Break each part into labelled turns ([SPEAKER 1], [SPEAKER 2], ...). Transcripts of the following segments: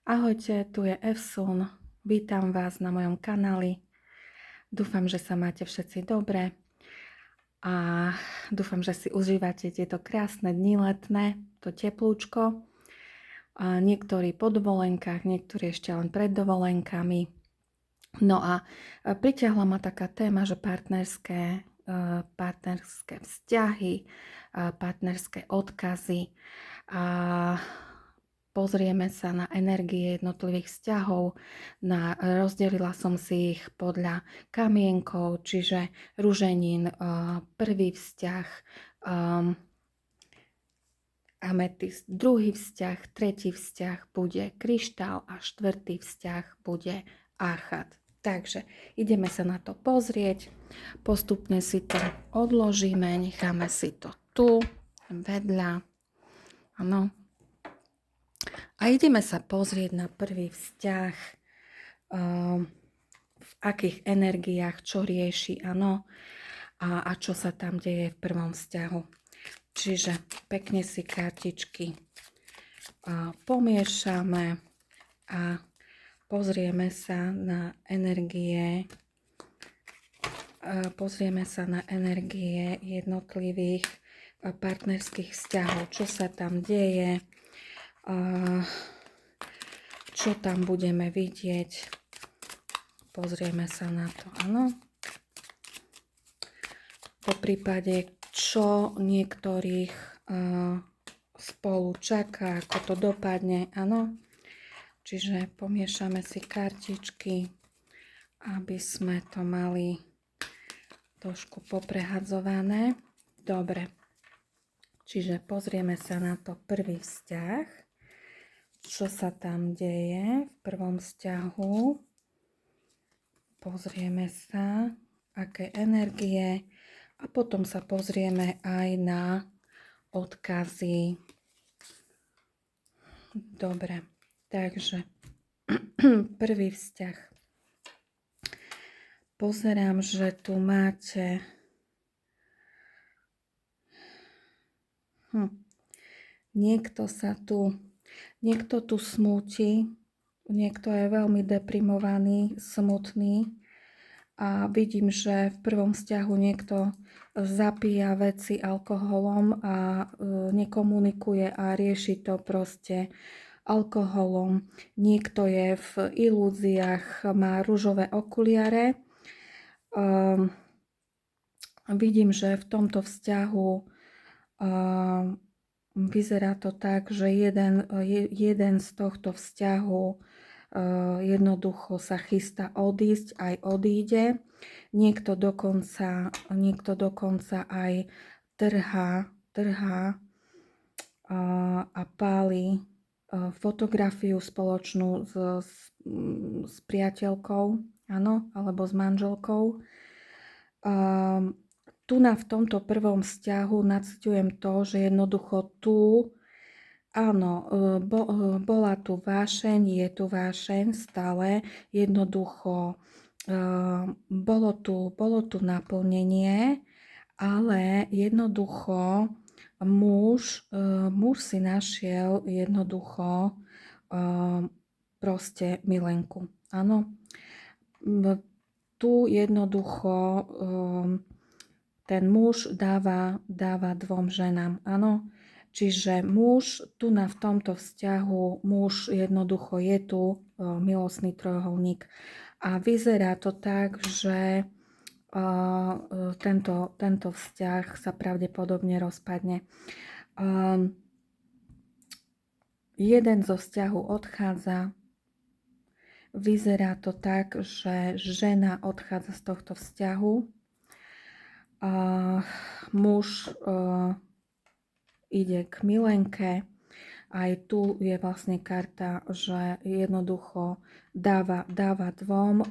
[SPEAKER 1] Ahojte, tu je Efsun. Vítam vás na mojom kanáli. Dúfam, že sa máte všetci dobre a dúfam, že si užívate tieto krásne dni letné, to teplúčko. A niektorí po dovolenkách, niektorí ešte len pred dovolenkami. No a pritiahla ma taká téma, že partnerské vzťahy, partnerské odkazy. A pozrieme sa na energie jednotlivých vzťahov. Rozdelila som si ich podľa kamienkov, čiže ruženín, prvý vzťah, ametist, druhý vzťah, tretí vzťah bude kryštál a štvrtý vzťah bude achat. Takže ideme sa na to pozrieť, postupne si to odložíme, necháme si to tu, vedľa, áno. A ideme sa pozrieť na prvý vzťah, v akých energiách, čo rieši, áno, a čo sa tam deje v prvom vzťahu. Čiže pekne si kartičky pomiešame a pozrieme sa na energie. Pozrieme sa na energie jednotlivých partnerských vzťahov, čo sa tam deje, čo tam budeme vidieť. Pozrieme sa na to, áno. Po prípade, čo niektorých spolu čaká, ako to dopadne, áno. Čiže pomiešame si kartičky, aby sme to mali trošku poprehadzované. Dobre. Čiže pozrieme sa na to prvý vzťah, čo sa tam deje v prvom vzťahu. Pozrieme sa, aké energie, a potom sa pozrieme aj na odkazy. Dobre, takže prvý vzťah. Pozerám, že tu máte niekto tu smúti, niekto je veľmi deprimovaný, smutný. A vidím, že v prvom vzťahu niekto zapíja veci alkoholom a nekomunikuje a rieši to proste alkoholom. Niekto je v ilúziách, má ružové okuliare. Vidím, že v tomto vzťahu vyzerá to tak, že jeden z tohto vzťahu jednoducho sa chystá odísť, aj odíde. Niekto dokonca aj trhá a páli fotografiu spoločnú s priateľkou, áno, alebo s manželkou. Tu v tomto prvom vzťahu naciťujem to, že jednoducho tu áno, bola tu vášeň, je tu vášeň stále, jednoducho bolo tu naplnenie, ale jednoducho muž si našiel jednoducho proste milenku, áno. Tu jednoducho ten muž dáva dvom ženám, áno. Čiže muž tu v tomto vzťahu, muž jednoducho je tu milostný trojuholník a vyzerá to tak, že tento vzťah sa pravdepodobne rozpadne. Jeden zo vzťahu odchádza, vyzerá to tak, že žena odchádza z tohto vzťahu, muž ide k milenke. Aj tu je vlastne karta, že jednoducho dáva dvom.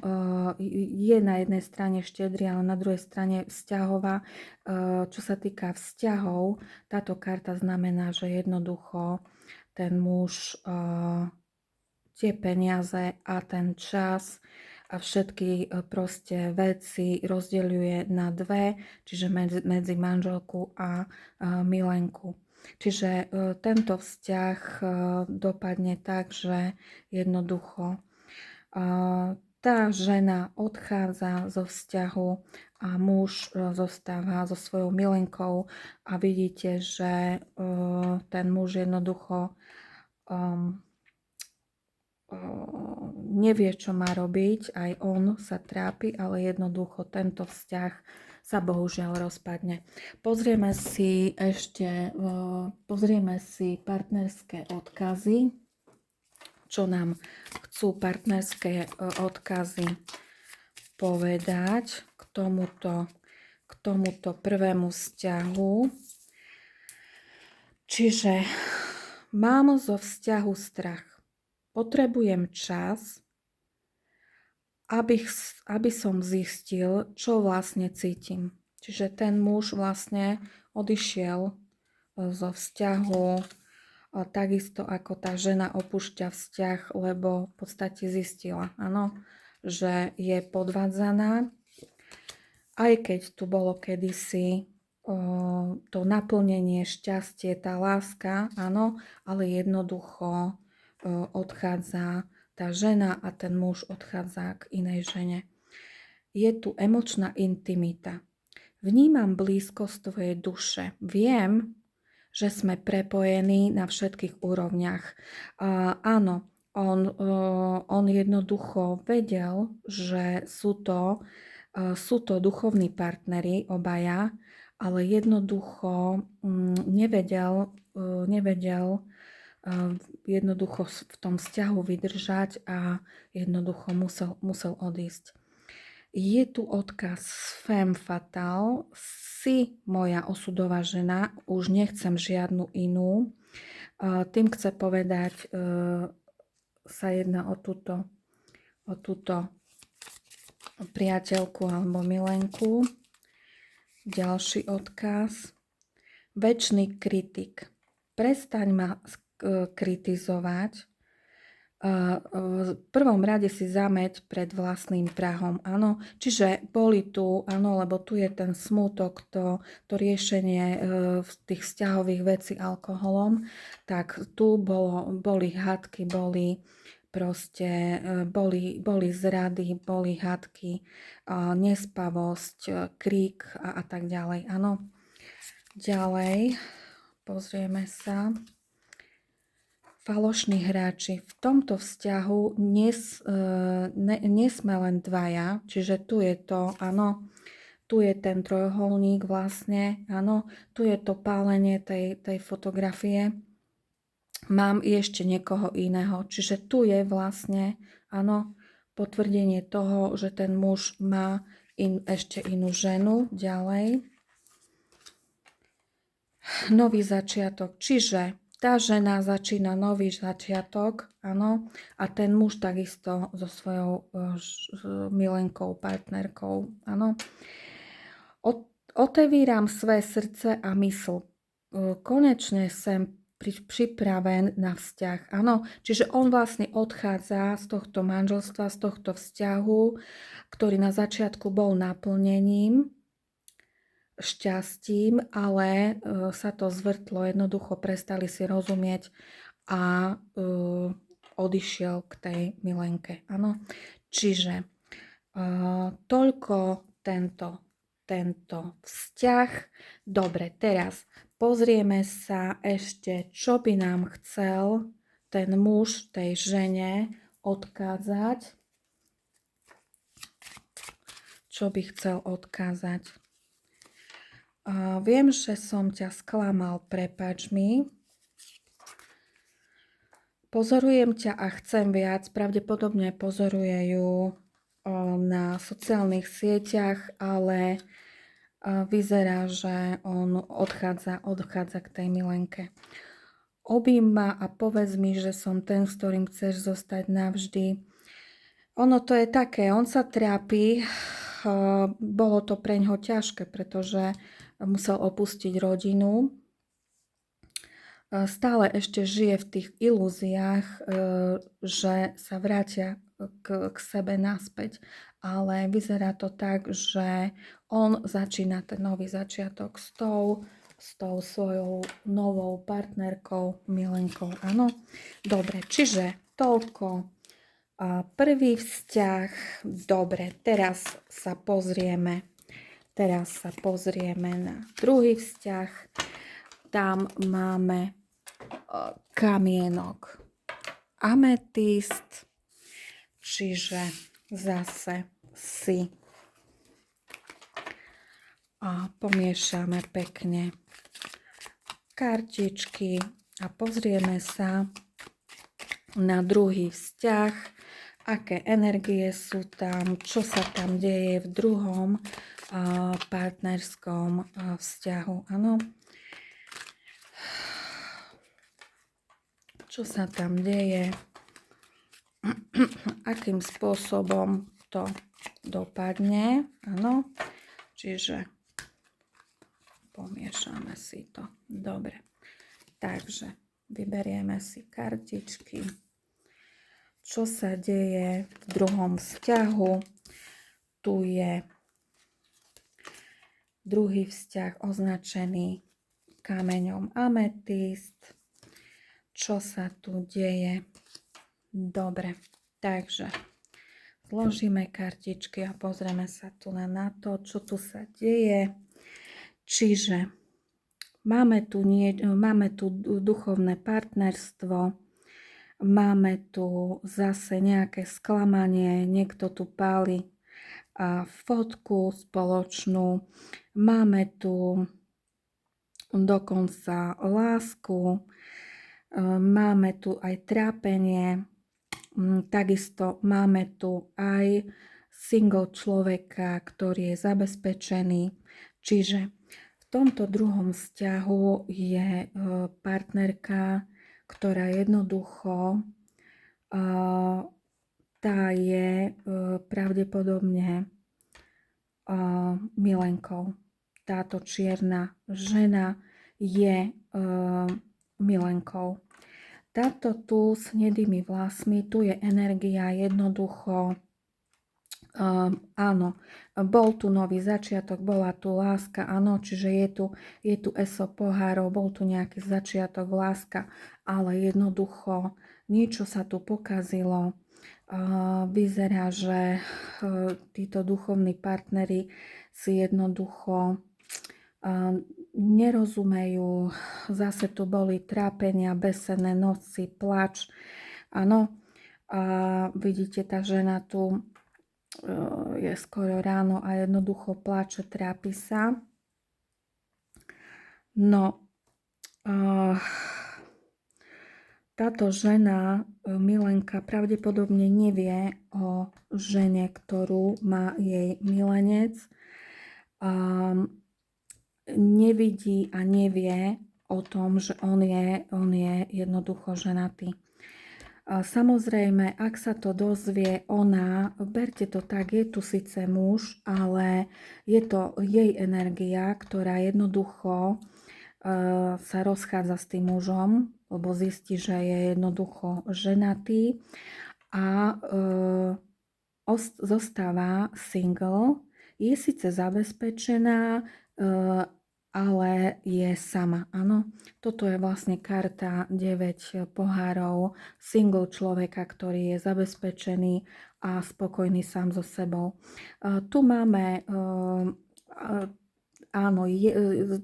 [SPEAKER 1] Je na jednej strane štedrý, ale na druhej strane vzťahová. Čo sa týka vzťahov, táto karta znamená, že jednoducho ten muž tie peniaze a ten čas a všetky proste veci rozdeľuje na dve, čiže medzi manželku a milenku. Čiže tento vzťah dopadne tak, že jednoducho tá žena odchádza zo vzťahu a muž zostáva so svojou milenkou a vidíte, že ten muž jednoducho nevie, čo má robiť, aj on sa trápi, ale jednoducho tento vzťah sa bohužiaľ rozpadne. Pozrieme si partnerské odkazy, čo nám chcú partnerské odkazy povedať k tomuto prvému vzťahu. Čiže mám zo vzťahu strach. Potrebujem čas, aby som zistil, čo vlastne cítim. Čiže ten muž vlastne odišiel zo vzťahu takisto ako tá žena opúšťa vzťah, lebo v podstate zistila, áno, že je podvádzaná. Aj keď tu bolo kedysi to naplnenie, šťastie, tá láska, áno, ale jednoducho odchádza tá žena a ten muž odchádza k inej žene. Je tu emočná intimita. Vnímam blízkosť tvojej duše. Viem, že sme prepojení na všetkých úrovniach. Áno, on jednoducho vedel, že sú to duchovní partneri obaja, ale jednoducho nevedel jednoducho v tom vzťahu vydržať a jednoducho musel odísť. Je tu odkaz femme fatale, si moja osudová žena, už nechcem žiadnu inú. Tým chce povedať, sa jedná o túto priateľku alebo milenku. Ďalší odkaz. Večný kritik. Prestaň ma kritizovať. V prvom rade si zameť pred vlastným prahom. Áno, čiže boli tu, áno, lebo tu je ten smútok, to riešenie v tých vzťahových vecí alkoholom, tak tu boli hádky, boli zrady, boli hádky, nespavosť, krík a tak ďalej. Áno. Ďalej, pozrieme sa. Falošní hráči. V tomto vzťahu nie sme len dvaja, čiže tu je to, áno, tu je ten trojuholník vlastne, áno, tu je to pálenie tej fotografie. Mám ešte niekoho iného, čiže tu je vlastne, áno, potvrdenie toho, že ten muž má ešte inú ženu. Ďalej. Nový začiatok, čiže tá žena začína nový začiatok, áno, a ten muž takisto so svojou milenkou, partnerkou, áno. Otevíram svoje srdce a mysl. Konečne som pripraven na vzťah, áno. Čiže on vlastne odchádza z tohto manželstva, z tohto vzťahu, ktorý na začiatku bol naplnením, šťastím, ale sa to zvrtlo, jednoducho prestali si rozumieť a odišiel k tej milenke. Áno. Čiže toľko tento vzťah. Dobre, teraz pozrieme sa ešte, čo by nám chcel ten muž tej žene odkázať. Čo by chcel odkázať? Viem, že som ťa sklamal, prepáč mi. Pozorujem ťa a chcem viac. Pravdepodobne pozoruje ju na sociálnych sieťach, ale vyzerá, že on odchádza k tej milenke. Objím ma a povedz mi, že som ten, s ktorým chceš zostať navždy. Ono to je také, on sa trápi, bolo to preňho ťažké, pretože musel opustiť rodinu. Stále ešte žije v tých ilúziách, že sa vrátia k sebe naspäť. Ale vyzerá to tak, že on začína ten nový začiatok s tou s tou svojou novou partnerkou, milenkou, áno. Dobre, čiže toľko. Prvý vzťah, dobre, teraz sa pozrieme na druhý vzťah. Tam máme kamienok ametist, čiže zase si a pomiešame pekne kartičky a pozrieme sa na druhý vzťah, aké energie sú tam, čo sa tam deje v druhom partnerskom vzťahu. Áno. Čo sa tam deje, akým spôsobom to dopadne. Áno. Čiže pomiešame si to. Dobre. Takže vyberieme si kartičky. Čo sa deje v druhom vzťahu? Tu je druhý vzťah označený kameňom ametist. Čo sa tu deje? Dobre. Takže zložíme kartičky a pozrieme sa tu na to, čo tu sa deje. Čiže máme tu duchovné partnerstvo, máme tu zase nejaké sklamanie, niekto tu páli fotku spoločnú, máme tu dokonca lásku, máme tu aj trápenie, takisto máme tu aj single človeka, ktorý je zabezpečený, čiže v tomto druhom vzťahu je partnerka, ktorá jednoducho tá je pravdepodobne milenkou. Táto čierna žena je milenkou. Táto tu s hnedými vlasmi, tu je energia jednoducho. Áno, bol tu nový začiatok, bola tu láska, áno, čiže je tu eso pohárov, bol tu nejaký začiatok, láska, ale jednoducho niečo sa tu pokazilo. Vyzerá, že títo duchovní partneri si jednoducho nerozumejú, zase tu boli trápenia, besené noci, plač, áno, vidíte, tá žena tu je skoro ráno a jednoducho pláče, trápi sa. No, táto žena, milenka, pravdepodobne nevie o žene, ktorú má jej milenec. Nevidí a nevie o tom, že on je jednoducho ženatý. Samozrejme, ak sa to dozvie ona, berte to tak, je tu síce muž, ale je to jej energia, ktorá jednoducho sa rozchádza s tým mužom, lebo zistí, že je jednoducho ženatý a zostáva single. Je síce zabezpečená, ale je sama, áno. Toto je vlastne karta 9 pohárov, single človeka, ktorý je zabezpečený a spokojný sám so sebou. Tu máme, áno,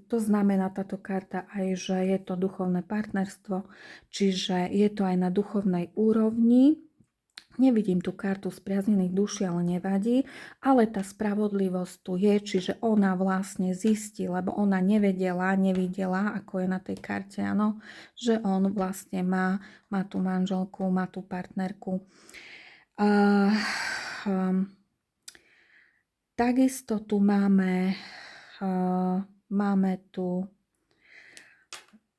[SPEAKER 1] to znamená táto karta aj, že je to duchovné partnerstvo, čiže je to aj na duchovnej úrovni. Nevidím tú kartu spriaznených duší, ale nevadí, ale tá spravodlivosť tu je, čiže ona vlastne zistí, lebo ona nevidela, ako je na tej karte, áno, že on vlastne má tú manželku, má tú partnerku. Takisto tu máme tu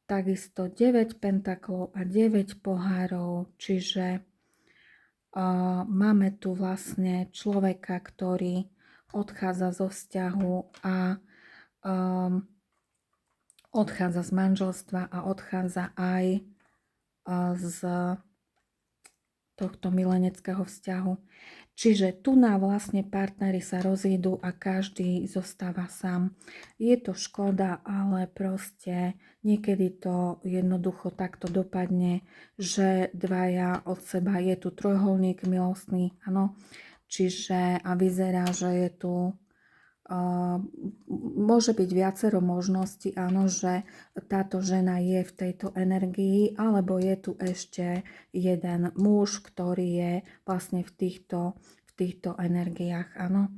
[SPEAKER 1] takisto 9 pentaklov a 9 pohárov, čiže máme tu vlastne človeka, ktorý odchádza zo vzťahu a odchádza z manželstva a odchádza aj z tohto mileneckého vzťahu. Čiže tu na vlastne partneri sa rozídu a každý zostáva sám. Je to škoda, ale proste niekedy to jednoducho takto dopadne, že dvaja od seba, je tu trojuholník milostný, áno. Čiže a vyzerá, že je tu môže byť viacero možností, áno, že táto žena je v tejto energii, alebo je tu ešte jeden muž, ktorý je vlastne v týchto energiách, áno.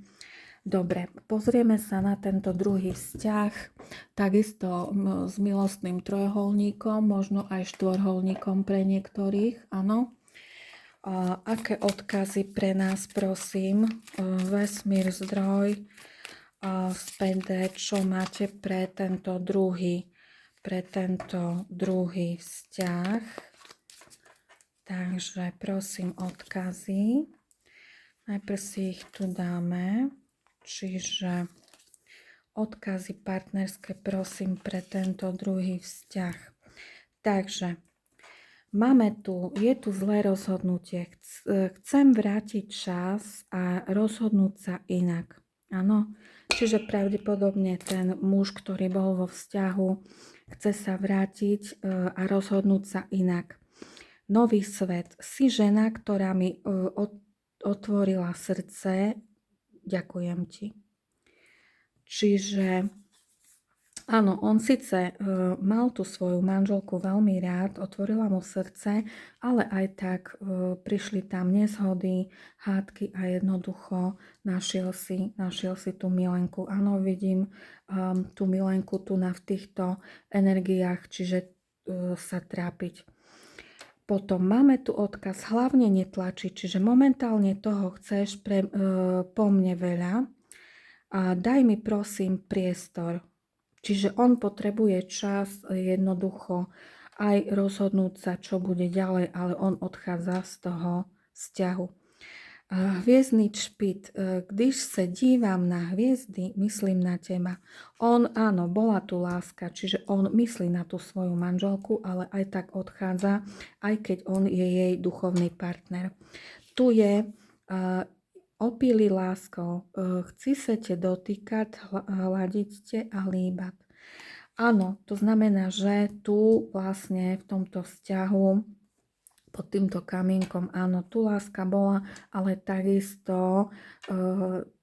[SPEAKER 1] Dobre, pozrieme sa na tento druhý vzťah, takisto s milostným trojuholníkom, možno aj štvorholníkom pre niektorých, áno. Aké odkazy pre nás, prosím, vesmír, zdroj, späť, čo máte pre tento druhý vzťah. Takže prosím odkazy. Najprv si ich tu dáme. Čiže odkazy partnerské prosím pre tento druhý vzťah. Takže je tu zlé rozhodnutie. Chcem vrátiť čas a rozhodnúť sa inak. Áno, čiže pravdepodobne ten muž, ktorý bol vo vzťahu, chce sa vrátiť a rozhodnúť sa inak. Nový svet. Si žena, ktorá mi otvorila srdce. Ďakujem ti. Čiže áno, on síce mal tú svoju manželku veľmi rád, otvorila mu srdce, ale aj tak prišli tam nezhody, hádky a jednoducho našiel si tú milenku. Áno, vidím tú milenku tu v týchto energiách, čiže sa trápiť. Potom máme tu odkaz, hlavne netlačiť, čiže momentálne toho chceš po mne veľa a daj mi prosím priestor. Čiže on potrebuje čas jednoducho aj rozhodnúť sa, čo bude ďalej, ale on odchádza z toho vzťahu. Hviezdny špit. Když se dívám na hviezdy, myslím na teba. Áno, bola tu láska, čiže on myslí na tú svoju manželku, ale aj tak odchádza, aj keď on je jej duchovný partner. Tu je opíli láskou, chci sa te dotýkať, hľadiť te a líbať. Áno, to znamená, že tu vlastne v tomto vzťahu pod týmto kamienkom, áno, tu láska bola, ale takisto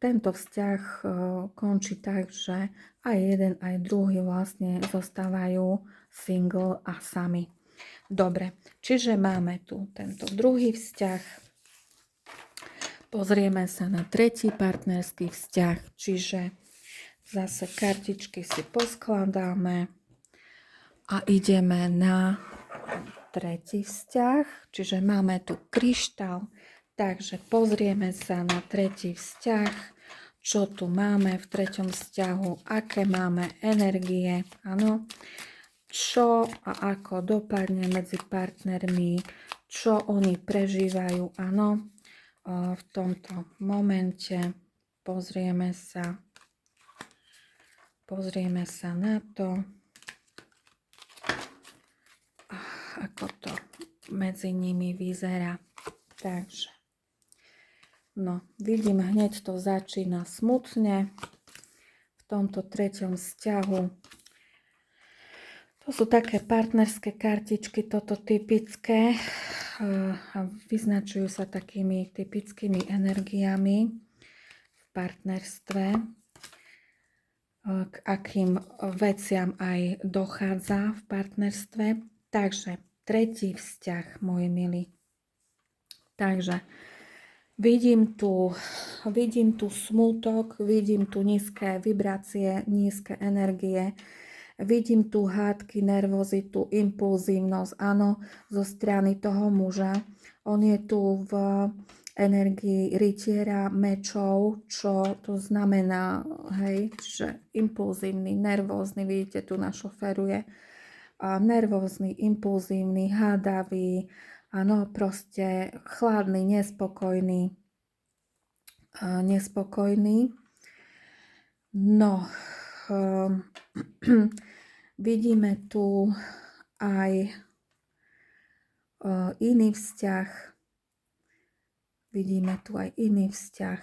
[SPEAKER 1] tento vzťah končí tak, že aj jeden, aj druhý vlastne zostávajú single a sami. Dobre, čiže máme tu tento druhý vzťah. Pozrieme sa na tretí partnerský vzťah, čiže zase kartičky si poskladáme a ideme na tretí vzťah, čiže máme tu kryštál, takže pozrieme sa na tretí vzťah, čo tu máme v treťom vzťahu, aké máme energie, áno, čo a ako dopadne medzi partnermi, čo oni prežívajú, áno. V tomto momente pozrieme sa na to, ako to medzi nimi vyzerá. Takže, no, vidím, hneď to začína smutne v tomto treťom vzťahu. To sú také partnerské kartičky, toto typické. A vyznačujú sa takými typickými energiami v partnerstve, k akým veciam aj dochádza v partnerstve. Takže tretí vzťah, môj milý. Takže vidím tu smútok, vidím tu nízke vibrácie, nízke energie. Vidím tu hádky, nervozitu, impulzívnosť, áno, zo strany toho muža. On je tu v energii rytiera mečov, čo to znamená, hej, že impulzívny, nervózny, vidíte, tu našoferuje. Nervózny, impulzívny, hádavý, áno, proste chladný, nespokojný. No, vidíme tu aj iný vzťah, vidíme tu aj iný vzťah.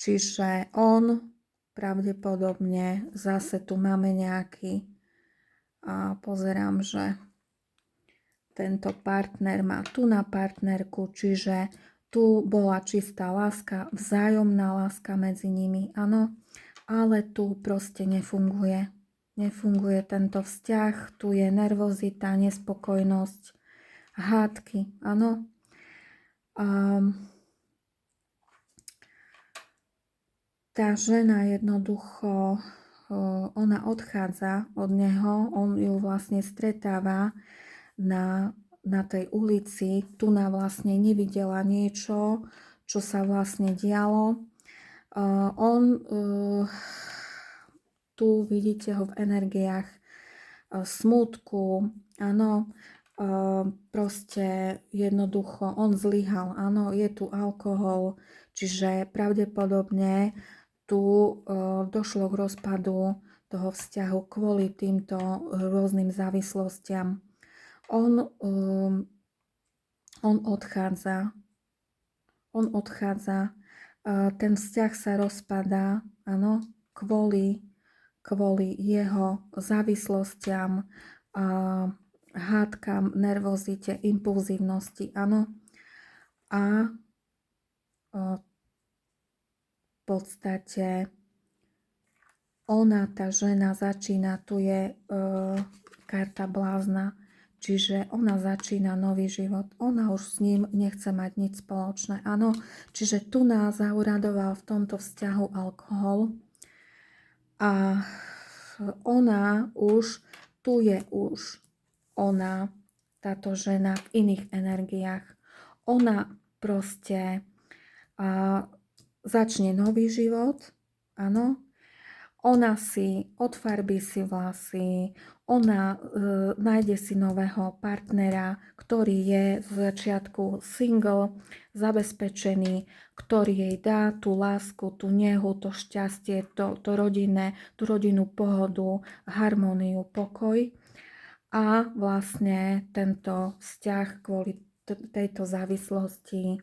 [SPEAKER 1] Čiže on pravdepodobne, zase tu máme nejaký, a pozerám, že tento partner má tu na partnerku, čiže tu bola čistá láska, vzájomná láska medzi nimi, áno, ale tu proste nefunguje. Nefunguje tento vzťah, tu je nervozita, nespokojnosť, hádky, áno. Tá žena jednoducho, ona odchádza od neho, on ju vlastne stretáva na tej ulici, tu vlastne nevidela niečo, čo sa vlastne dialo. On, tu vidíte ho v energiách smútku, áno, proste jednoducho on zlyhal, áno, je tu alkohol, čiže pravdepodobne tu došlo k rozpadu toho vzťahu kvôli týmto rôznym závislostiam. On odchádza, ten vzťah sa rozpadá, áno, kvôli jeho závislostiam, hádkam, nervozite, impulzívnosti, áno. A v podstate ona, tá žena začína, tu je karta blázna, čiže ona začína nový život. Ona už s ním nechce mať nič spoločné. Áno, čiže tu nás zauradoval v tomto vzťahu alkohol. A ona už, tu je už ona, táto žena v iných energiách. Ona proste začne nový život. Áno. Ona si odfarbí si vlasy, ona nájde si nového partnera, ktorý je z začiatku single, zabezpečený, ktorý jej dá tú lásku, tú nehu, to šťastie, to rodinné, tú rodinnú pohodu, harmóniu, pokoj. A vlastne tento vzťah kvôli tejto závislosti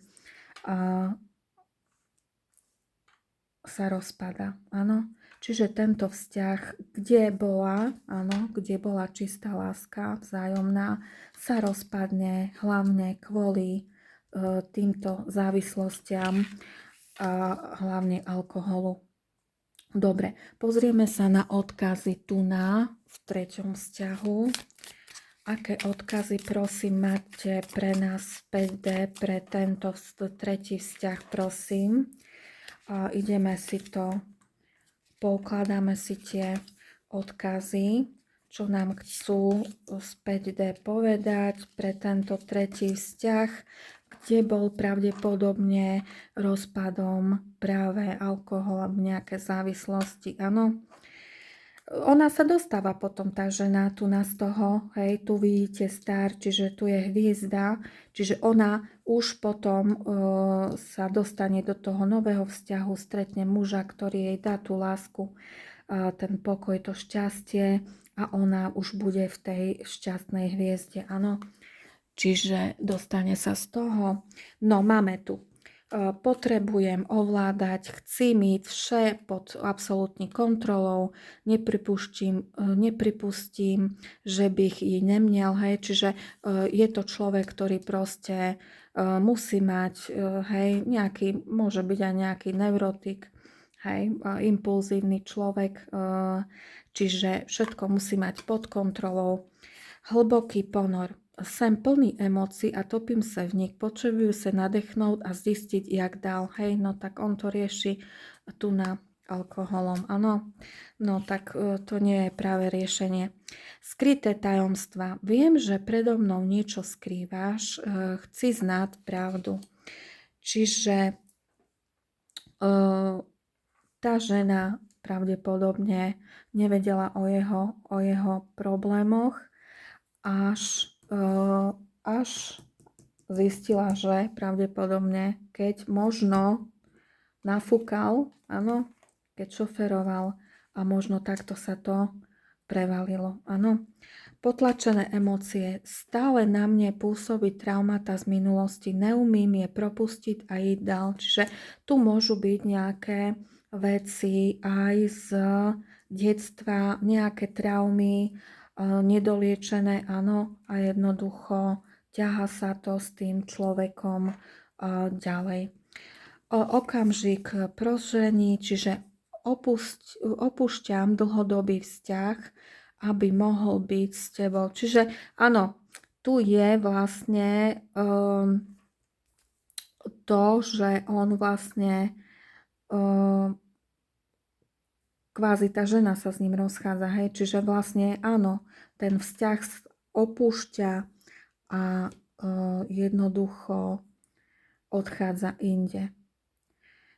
[SPEAKER 1] sa rozpada. Áno. Čiže tento vzťah, kde bola čistá láska vzájomná, sa rozpadne hlavne kvôli týmto závislostiam a hlavne alkoholu. Dobre, pozrieme sa na odkazy tu v treťom vzťahu. Aké odkazy, prosím, máte pre nás 5D, pre tento tretí vzťah, prosím. Ideme si to, poukladáme si tie odkazy, čo nám chcú z 5D povedať pre tento tretí vzťah, kde bol pravdepodobne rozpadom práve alkohol alebo nejaké závislosti. Áno. Ona sa dostáva potom, tá žena, tu z toho, hej, tu vidíte star, čiže tu je hviezda, čiže ona už potom sa dostane do toho nového vzťahu, stretne muža, ktorý jej dá tú lásku, ten pokoj, to šťastie a ona už bude v tej šťastnej hviezde, áno. Čiže dostane sa z toho. No, máme tu. Potrebujem ovládať, chci mať vše pod absolútne kontrolou, nepripustím, že bych ji neměl, hej, čiže je to človek, ktorý proste musí mať, hej, nejaký, môže byť aj nejaký neurotik, hej, impulzívny človek, čiže všetko musí mať pod kontrolou. Hlboký ponor. Jsem plný emocí a topím se v nich, potřebuju se nadechnout a zistiť, jak dál. Hej, no tak on to rieši tu na alkoholom, áno. No tak to nie je práve riešenie. Skryté tajomstva. Viem, že predo mnou niečo skrývaš, chci znať pravdu. Čiže tá žena pravdepodobne nevedela o jeho problémoch, až zistila, že pravdepodobne, keď možno nafúkal, áno, keď šoferoval a možno takto sa to prevalilo, áno. potlačené emócie, stále na mne pôsobí traumata z minulosti, neumím je propustiť a ísť dál. Čiže tu môžu byť nejaké veci aj z detstva, nejaké traumy, nedoliečené, áno, a jednoducho ťaha sa to s tým človekom ďalej. Okamžik prosžení, čiže opúšťam dlhodobý vzťah, aby mohol byť s tebou. Čiže áno, tu je vlastne to, že on vlastne kvázi tá žena sa s ním rozchádza, hej, čiže vlastne áno, ten vzťah opúšťa a jednoducho odchádza inde.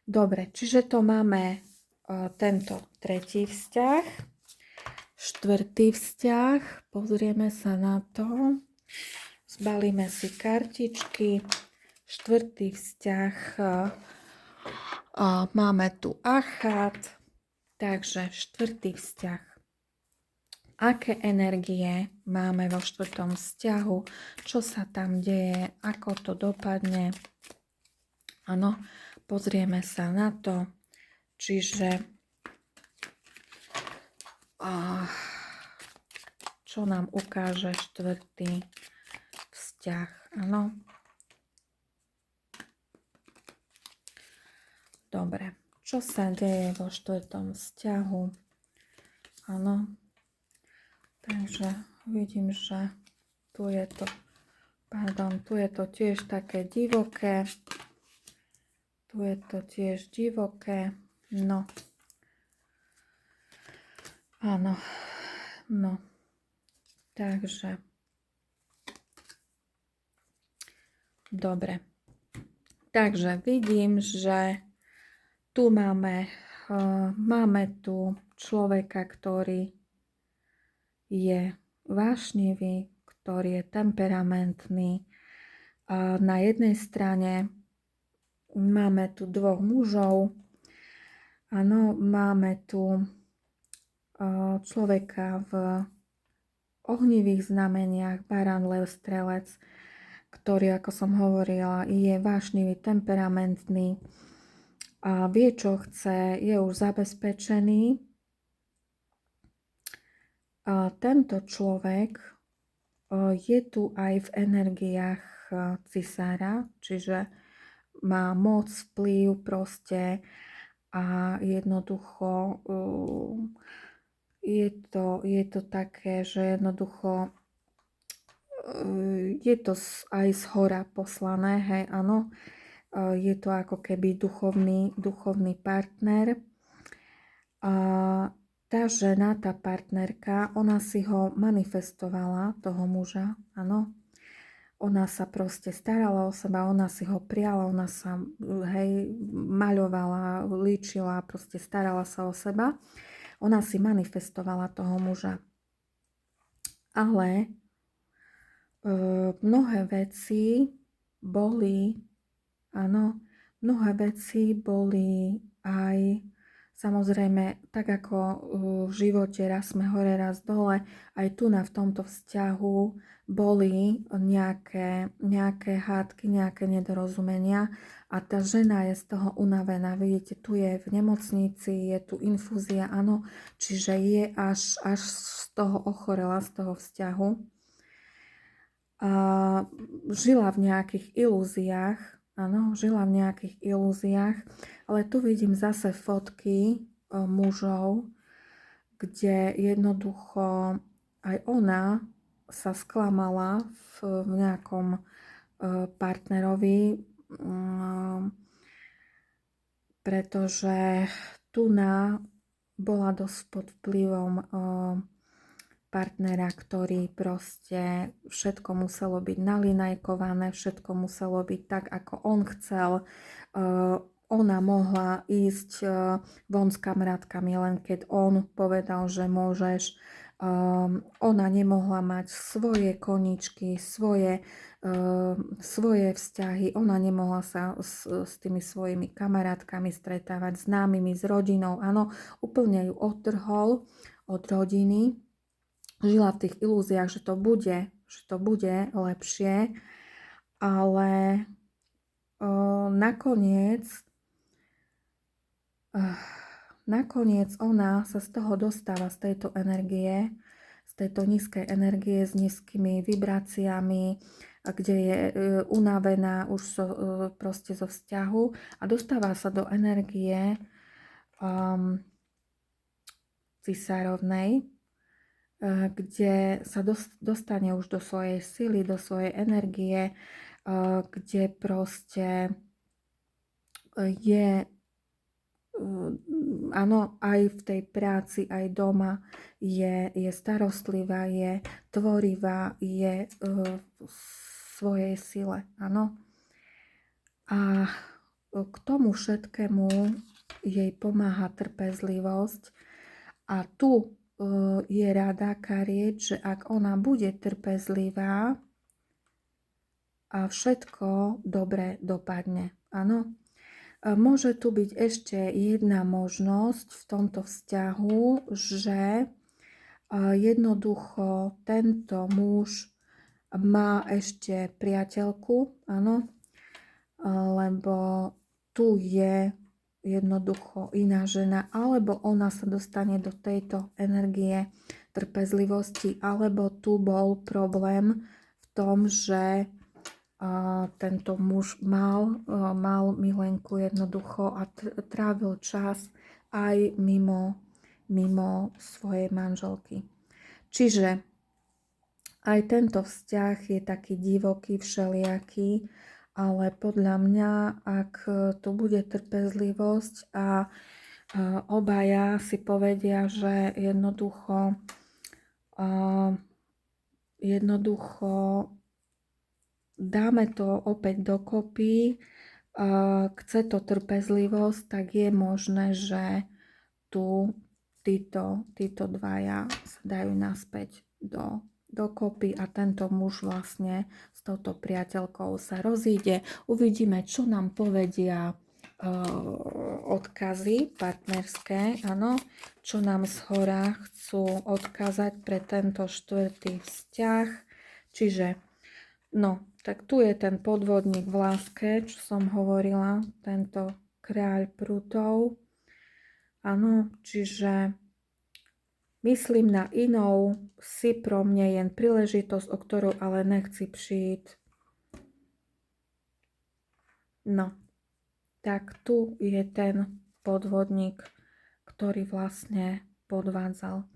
[SPEAKER 1] Dobre, čiže to máme tento tretí vzťah. Štvrtý vzťah, pozrieme sa na to, zbalíme si kartičky. Štvrtý vzťah, máme tu Achat, takže štvrtý vzťah. Aké energie máme vo štvrtom vzťahu, čo sa tam deje, ako to dopadne. Áno, pozrieme sa na to, čiže čo nám ukáže štvrtý vzťah. Áno. Dobre. Čo sa deje vo štvrtom vzťahu? Áno. Takže vidím, že tu je to tiež také divoké. Tu je to tiež divoké. No. Áno, no, takže, dobre, takže vidím, že tu máme tu človeka, ktorý je vášnivý, ktorý je temperamentný. Na jednej strane máme tu dvoch mužov, áno, máme tu človeka v ohnivých znameniach, barán, lev, strelec, ktorý, ako som hovorila, je vášnivý, temperamentný a vie, čo chce, je už zabezpečený. A tento človek je tu aj v energiách cisára, čiže má moc, vplyv proste a jednoducho je to také, že jednoducho je to aj z hora poslané, hej, áno. Je to ako keby duchovný partner. A tá žena, tá partnerka, ona si ho manifestovala, toho muža, áno. Ona sa proste starala o seba, ona si ho prijala, ona sa, hej, maľovala, líčila, proste starala sa o seba. Ona si manifestovala toho muža. Ale mnohé veci boli, áno, mnohé veci boli aj, samozrejme, tak ako v živote raz sme hore, raz dole, aj tu v tomto vzťahu boli nejaké hádky, nejaké nedorozumenia a tá žena je z toho unavená. Vidíte, tu je v nemocnici, je tu infúzia, áno, čiže je až z toho ochorela, z toho vzťahu. A žila v nejakých ilúziách, áno, žila v nejakých ilúziách, ale tu vidím zase fotky mužov, kde jednoducho aj ona sa sklamala v nejakom partnerovi, pretože Tuna bola dosť pod vplyvom partnera, ktorý proste všetko muselo byť nalinajkované, všetko muselo byť tak, ako on chcel. Ona mohla ísť von s kamarátkami, len keď on povedal, že môžeš. Ona nemohla mať svoje koničky, svoje vzťahy. Ona nemohla sa s tými svojimi kamarátkami stretávať, známymi, s rodinou. Áno, úplne ju odtrhol od rodiny. žila v tých ilúziách, že to bude lepšie, ale nakoniec ona sa z toho dostáva, z tejto energie, z tejto nízkej energie s nízkymi vibráciami, kde je unavená už proste zo vzťahu a dostáva sa do energie cisárovnej, kde sa dostane už do svojej sily, do svojej energie, kde proste je áno, aj v tej práci, aj doma je starostlivá, je tvorivá, je v svojej sile, áno. A k tomu všetkému jej pomáha trpezlivosť a tu je rada karieť, že ak ona bude trpezlivá a všetko dobre dopadne, áno. Môže tu byť ešte jedna možnosť v tomto vzťahu, že jednoducho tento muž má ešte priateľku, áno, lebo tu je jednoducho iná žena, alebo ona sa dostane do tejto energie trpezlivosti, alebo tu bol problém v tom, že tento muž mal milenku jednoducho a trávil čas aj mimo svojej manželky. Čiže aj tento vzťah je taký divoký, všelijaký, ale podľa mňa, ak tu bude trpezlivosť a obaja si povedia, že jednoducho dáme to opäť dokopy, chce to trpezlivosť, tak je možné, že tu títo dvaja sa dajú naspäť dokopy a tento muž vlastne s touto priateľkou sa rozíde. Uvidíme, čo nám povedia odkazy partnerské, áno, čo nám z hora chcú odkázať pre tento štvrtý vzťah. Čiže, no, tak tu je ten podvodník v láske, čo som hovorila, tento kráľ prútov. Áno, čiže myslím na inou, si pro mne jen príležitosť, o ktorú ale nechci přijít. No, tak tu je ten podvodník, ktorý vlastne podvádzal.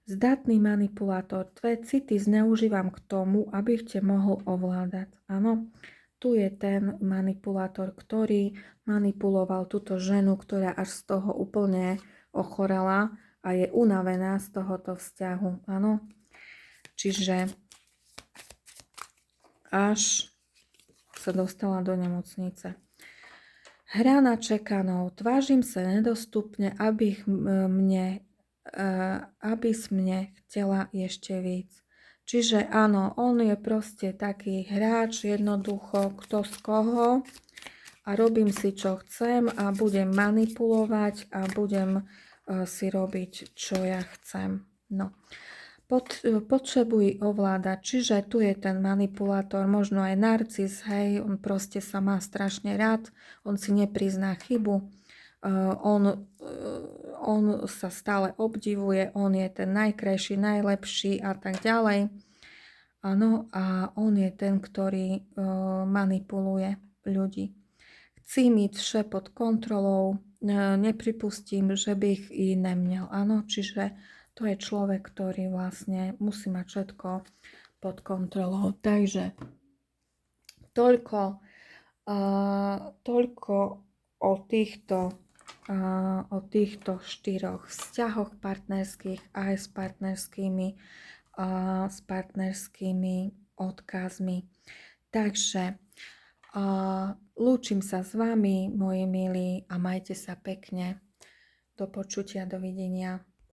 [SPEAKER 1] Zdatný manipulátor, tvé city zneužívam k tomu, aby te mohol ovládať. Áno, tu je ten manipulátor, ktorý manipuloval túto ženu, ktorá až z toho úplne ochorela a je unavená z tohoto vzťahu. Áno, čiže až sa dostala do nemocnice. Hra na čekanou. Tvážim sa nedostupne, abys mne chtela ešte víc. Čiže áno, on je proste taký hráč, jednoducho kto z koho a robím si čo chcem a budem manipulovať a budem si robiť čo ja chcem. No. Potrebuj ovládať, čiže tu je ten manipulátor, možno aj narcis, hej, on proste sa má strašne rád, on si neprizná chybu, on sa stále obdivuje, on je ten najkrajší, najlepší a tak ďalej. Áno, a on je ten, ktorý manipuluje ľudí. Chci mít vše pod kontrolou, nepripustím, že bych i neměl. Áno, čiže to je človek, ktorý vlastne musí mať všetko pod kontrolou. Takže toľko o týchto štyroch vzťahoch partnerských aj s partnerskými odkazmi. Takže lúčim sa s vami, moji milí, a majte sa pekne. Do počutia, dovidenia.